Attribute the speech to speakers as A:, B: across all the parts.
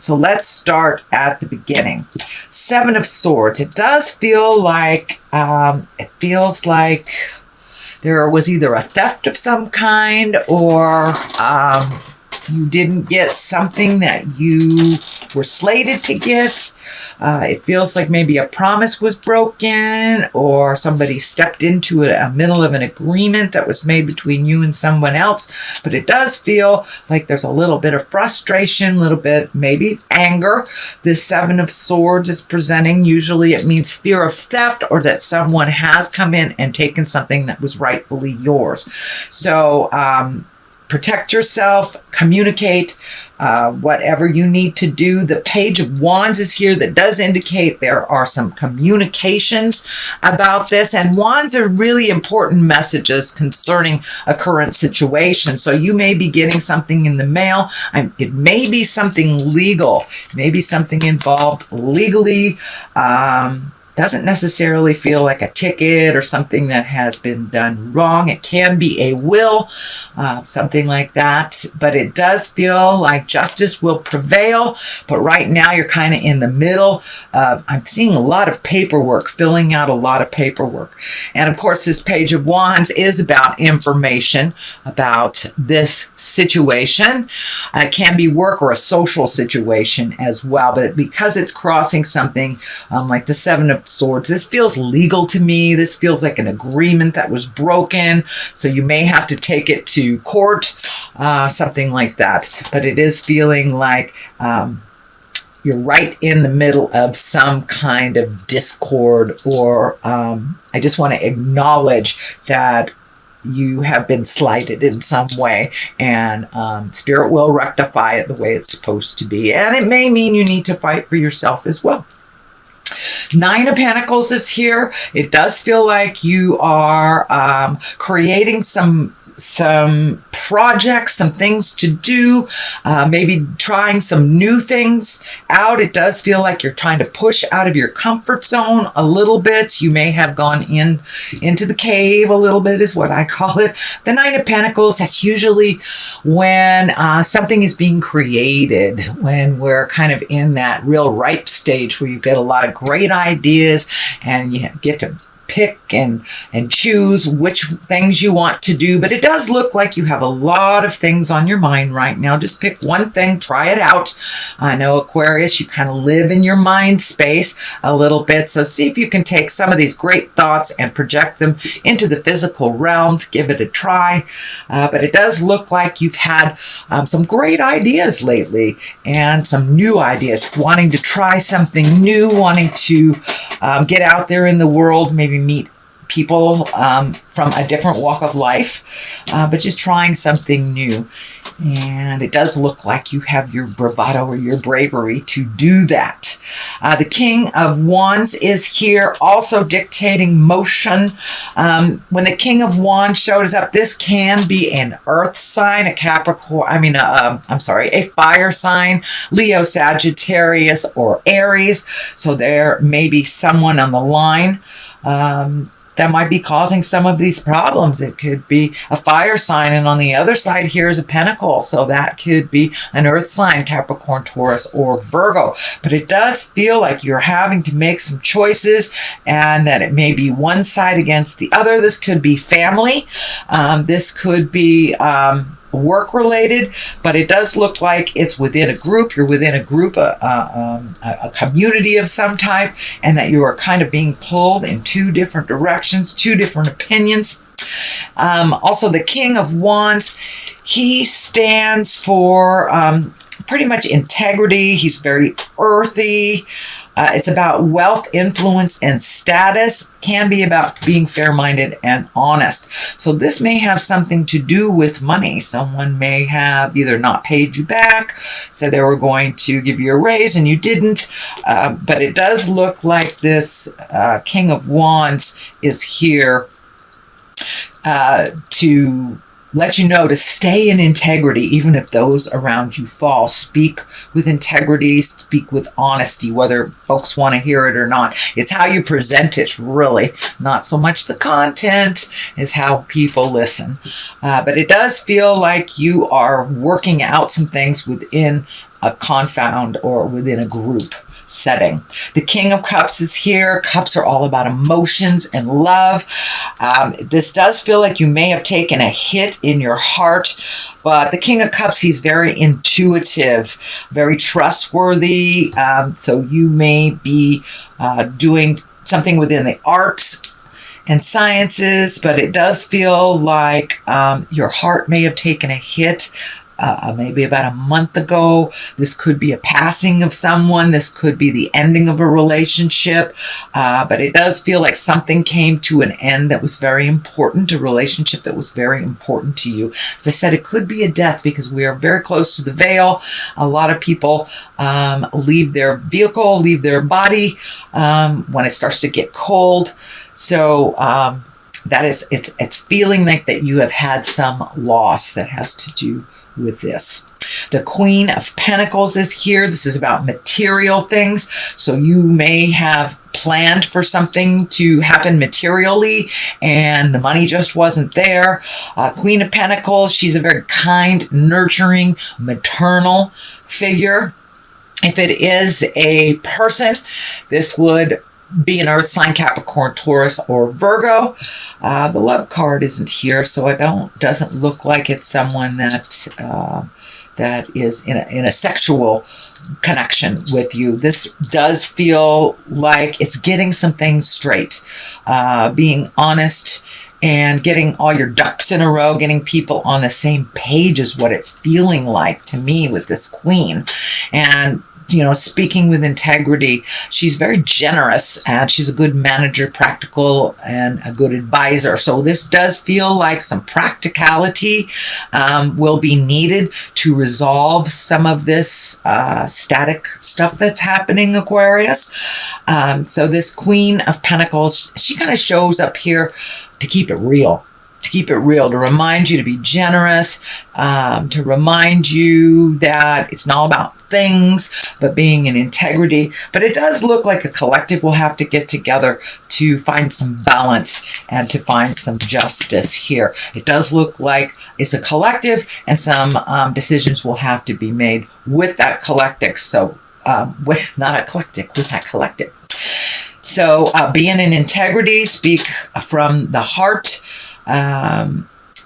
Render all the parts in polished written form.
A: So let's start at the beginning. Seven of Swords. It does feel like, there was either a theft of some kind, or you didn't get something that you were slated to get. It feels like maybe a promise was broken, or somebody stepped into a middle of an agreement that was made between you and someone else. But it does feel like there's a little bit of frustration, a little bit maybe anger. This Seven of Swords is presenting. Usually it means fear of theft, or that someone has come in and taken something that was rightfully yours. So protect yourself, communicate, whatever you need to do. The Page of Wands is here. That does indicate there are some communications about this. And wands are really important messages concerning a current situation. So you may be getting something in the mail. It may be something legal, maybe something involved legally. Doesn't necessarily feel like a ticket or something that has been done wrong. It can be a will, something like that. But it does feel like justice will prevail. But right now you're kind of in the middle. I'm seeing a lot of paperwork, filling out a lot of paperwork. And of course, this Page of Wands is about information about this situation. It can be work or a social situation as well. But because it's crossing something like the Seven of Swords, this feels legal to me. This feels like an agreement that was broken. So you may have to take it to court, something like that. But it is feeling like you're right in the middle of some kind of discord, or I just want to acknowledge that you have been slighted in some way, and Spirit will rectify it the way it's supposed to be. And it may mean you need to fight for yourself as well. Nine of Pentacles is here. It does feel like you are creating some projects, some things to do, maybe trying some new things out. It does feel like you're trying to push out of your comfort zone a little bit. You may have gone into the cave a little bit, is what I call it. The Nine of Pentacles, that's usually when something is being created, when we're kind of in that real ripe stage where you get a lot of great ideas and you get to pick and choose which things you want to do. But it does look like you have a lot of things on your mind right now. Just pick one thing, try it out. I know, Aquarius, you kind of live in your mind space a little bit. So see if you can take some of these great thoughts and project them into the physical realm. Give it a try. But it does look like you've had some great ideas lately, and some new ideas, wanting to try something new, wanting to get out there in the world, maybe meet people from a different walk of life, but just trying something new. And it does look like you have your bravado or your bravery to do that. The King of Wands is here, also dictating motion. When the King of Wands shows up, this can be an earth sign, a Capricorn, a fire sign, Leo, Sagittarius, or Aries. So there may be someone on the line that might be causing some of these problems. It could be a fire sign, and on the other side here is a pentacle. So that could be an earth sign, Capricorn, Taurus, or Virgo. But it does feel like you're having to make some choices, and that it may be one side against the other. This could be family. This could be work related, but it does look like it's within a group. You're within a group, a community of some type, and that you are kind of being pulled in two different directions, two different opinions. Also, the King of Wands, he stands for pretty much integrity. He's very earthy. It's about wealth, influence, and status. Can be about being fair-minded and honest. So this may have something to do with money. Someone may have either not paid you back, said they were going to give you a raise and you didn't. But it does look like this King of Wands is here to let you know to stay in integrity, even if those around you fall. Speak with integrity, speak with honesty, whether folks want to hear it or not. It's how you present it, really. Not so much the content, is how people listen. But it does feel like you are working out some things within a confound or within a group setting. The King of Cups is here. Cups are all about emotions and love. This does feel like you may have taken a hit in your heart, but the King of Cups, he's very intuitive, very trustworthy. So you may be doing something within the arts and sciences, but it does feel like your heart may have taken a hit maybe about a month ago. This could be a passing of someone. This could be the ending of a relationship. But it does feel like something came to an end that was very important, a relationship that was very important to you. As I said, it could be a death because we are very close to the veil. A lot of people leave their vehicle, leave their body when it starts to get cold. So that is, it's feeling like that you have had some loss that has to do with this. The Queen of Pentacles is here. This is about material things. So you may have planned for something to happen materially and the money just wasn't there. Queen of Pentacles, she's a very kind, nurturing, maternal figure. If it is a person, this would be an earth sign, Capricorn, Taurus, or Virgo. The love card isn't here, so it doesn't look like it's someone that is in a sexual connection with you. This does feel like it's getting some things straight, being honest and getting all your ducks in a row, getting people on the same page is what it's feeling like to me with this queen. And speaking with integrity, she's very generous and she's a good manager, practical, and a good advisor. So this does feel like some practicality will be needed to resolve some of this static stuff that's happening, Aquarius. So this Queen of Pentacles, she kind of shows up here to keep it real. To remind you to be generous, to remind you that it's not about things, but being in integrity. But it does look like a collective will have to get together to find some balance and to find some justice here. It does look like it's a collective, and some decisions will have to be made with that collective. So, with that collective. So, being in integrity, speak from the heart,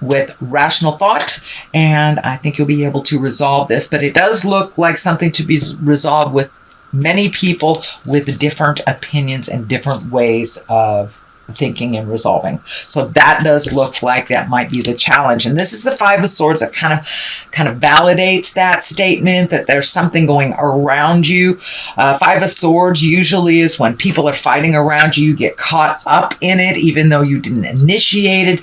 A: with rational thought, and I think you'll be able to resolve this. But it does look like something to be resolved with many people with different opinions and different ways of thinking and resolving. So that does look like that might be the challenge. And this is the Five of Swords that kind of validates that statement, that there's something going around you. Five of Swords usually is when people are fighting around you, you get caught up in it, even though you didn't initiate it.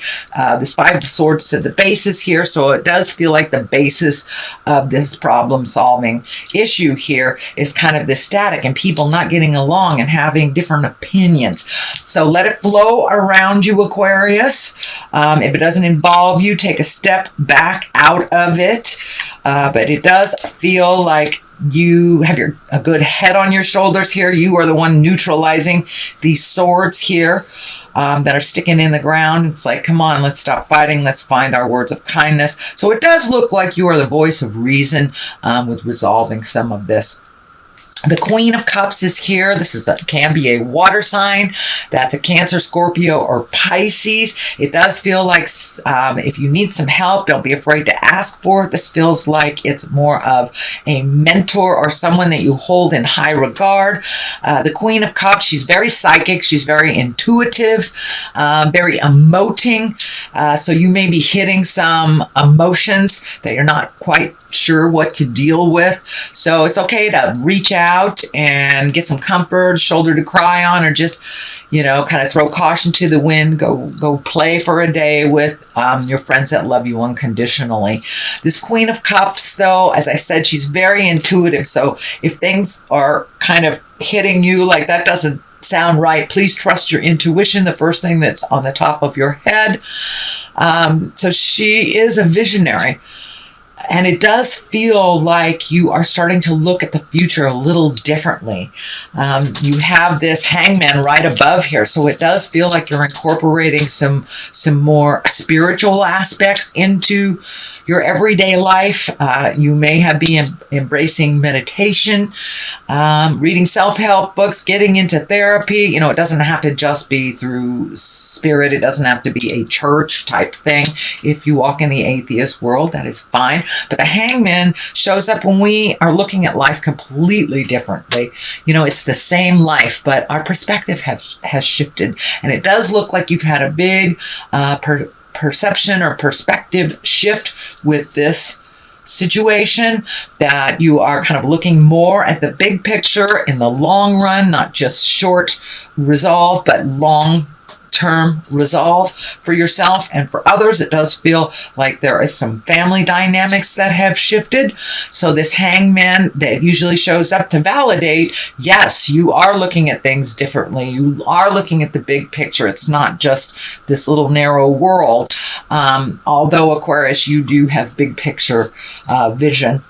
A: This Five of Swords is at the basis here, so it does feel like the basis of this problem-solving issue here is kind of this static and people not getting along and having different opinions. So let it flow around you, Aquarius. If it doesn't involve you, take a step back out of it. But it does feel like you have a good head on your shoulders here. You are the one neutralizing these swords here that are sticking in the ground. It's like, come on, let's stop fighting. Let's find our words of kindness. So it does look like you are the voice of reason with resolving some of this. The Queen of Cups is here. This can be a water sign. That's a Cancer, Scorpio, or Pisces. It does feel like if you need some help, don't be afraid to ask for it. This feels like it's more of a mentor or someone that you hold in high regard. The Queen of Cups, she's very psychic. She's very intuitive, very emoting. So you may be hitting some emotions that you're not quite sure what to deal with. So it's okay to reach out and get some comfort, shoulder to cry on, or just, kind of throw caution to the wind. Go play for a day with your friends that love you unconditionally. This Queen of Cups, though, as I said, she's very intuitive. So if things are kind of hitting you like that doesn't sound right, please trust your intuition, the first thing that's on the top of your head. So she is a visionary. And it does feel like you are starting to look at the future a little differently. You have this hangman right above here, so it does feel like you're incorporating some more spiritual aspects into your everyday life. You may be embracing meditation, reading self-help books, getting into therapy. It doesn't have to just be through spirit. It doesn't have to be a church type thing. If you walk in the atheist world, that is fine. But the hangman shows up when we are looking at life completely differently. It's the same life, but our perspective has shifted. And it does look like you've had a big perception or perspective shift with this situation, that you are kind of looking more at the big picture in the long run, not just short resolve, but long-term resolve for yourself and for others. It does feel like there is some family dynamics that have shifted. So this hangman that usually shows up to validate, yes, you are looking at things differently. You are looking at the big picture. It's not just this little narrow world. Although Aquarius, you do have big picture vision,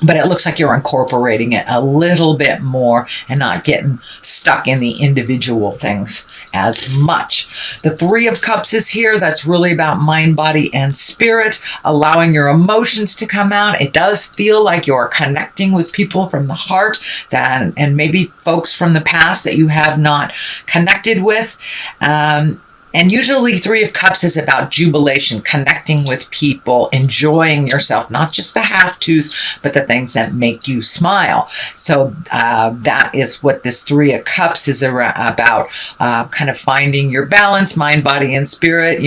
A: but it looks like you're incorporating it a little bit more and not getting stuck in the individual things as much. The Three of Cups is here. That's really about mind, body, and spirit, allowing your emotions to come out. It does feel like you're connecting with people from the heart and maybe folks from the past that you have not connected with. And usually Three of Cups is about jubilation, connecting with people, enjoying yourself, not just the have-tos, but the things that make you smile. So that is what this Three of Cups is about, kind of finding your balance, mind, body, and spirit.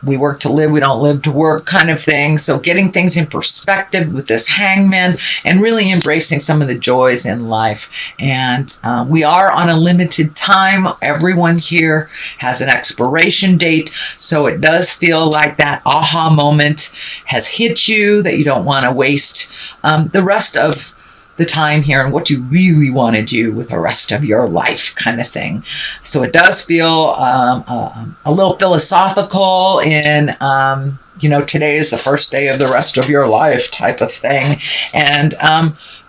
A: We work to live, we don't live to work kind of thing. So getting things in perspective with this hangman and really embracing some of the joys in life. And we are on a limited time. Everyone here has an expiration date. So it does feel like that aha moment has hit you, that you don't want to waste the rest of the time here and what you really want to do with the rest of your life kind of thing. So it does feel a little philosophical in, today is the first day of the rest of your life type of thing. And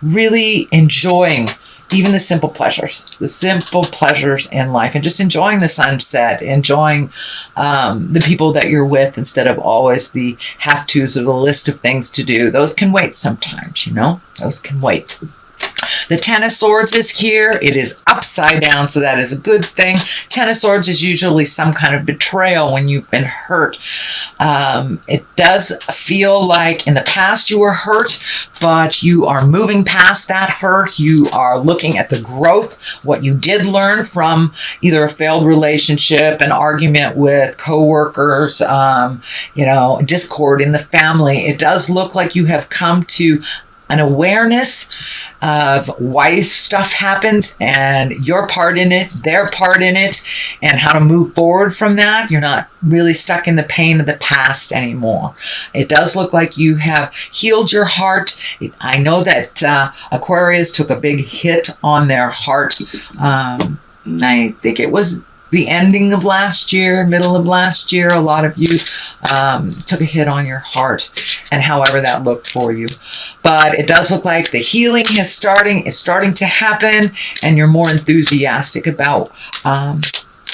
A: really enjoying even the simple pleasures in life, and just enjoying the sunset, enjoying the people that you're with instead of always the have-tos or the list of things to do. Those can wait sometimes, those can wait. The Ten of Swords is here. It is upside down, so that is a good thing. Ten of Swords is usually some kind of betrayal when you've been hurt. It does feel like in the past you were hurt, but you are moving past that hurt. You are looking at the growth, what you did learn from either a failed relationship, an argument with coworkers, discord in the family. It does look like you have come to an awareness of why stuff happens and your part in it, their part in it, and how to move forward from that. You're not really stuck in the pain of the past anymore. It does look like you have healed your heart. I know that Aquarius took a big hit on their heart. I think it was the ending of last year, middle of last year. A lot of you took a hit on your heart, and however that looked for you. But it does look like the healing is starting to happen, and you're more enthusiastic about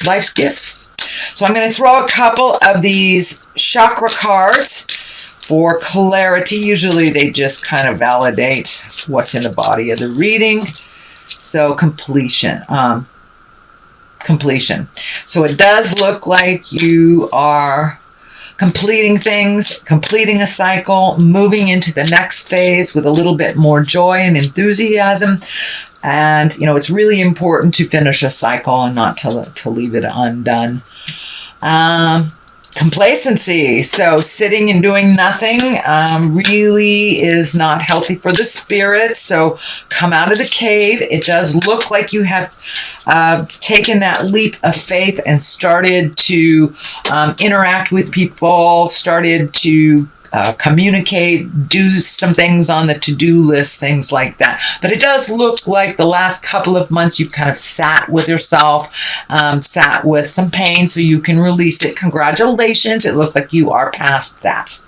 A: life's gifts. So I'm going to throw a couple of these chakra cards for clarity. Usually they just kind of validate what's in the body of the reading. So completion. So it does look like you are completing things, completing a cycle, moving into the next phase with a little bit more joy and enthusiasm. And, it's really important to finish a cycle and not to leave it undone. Complacency. So sitting and doing nothing really is not healthy for the spirit. So come out of the cave. It does look like you have taken that leap of faith and started to interact with people, started to communicate, do some things on the to-do list, things like that. But it does look like the last couple of months you've kind of sat with yourself, sat with some pain so you can release it. Congratulations. It looks like you are past that.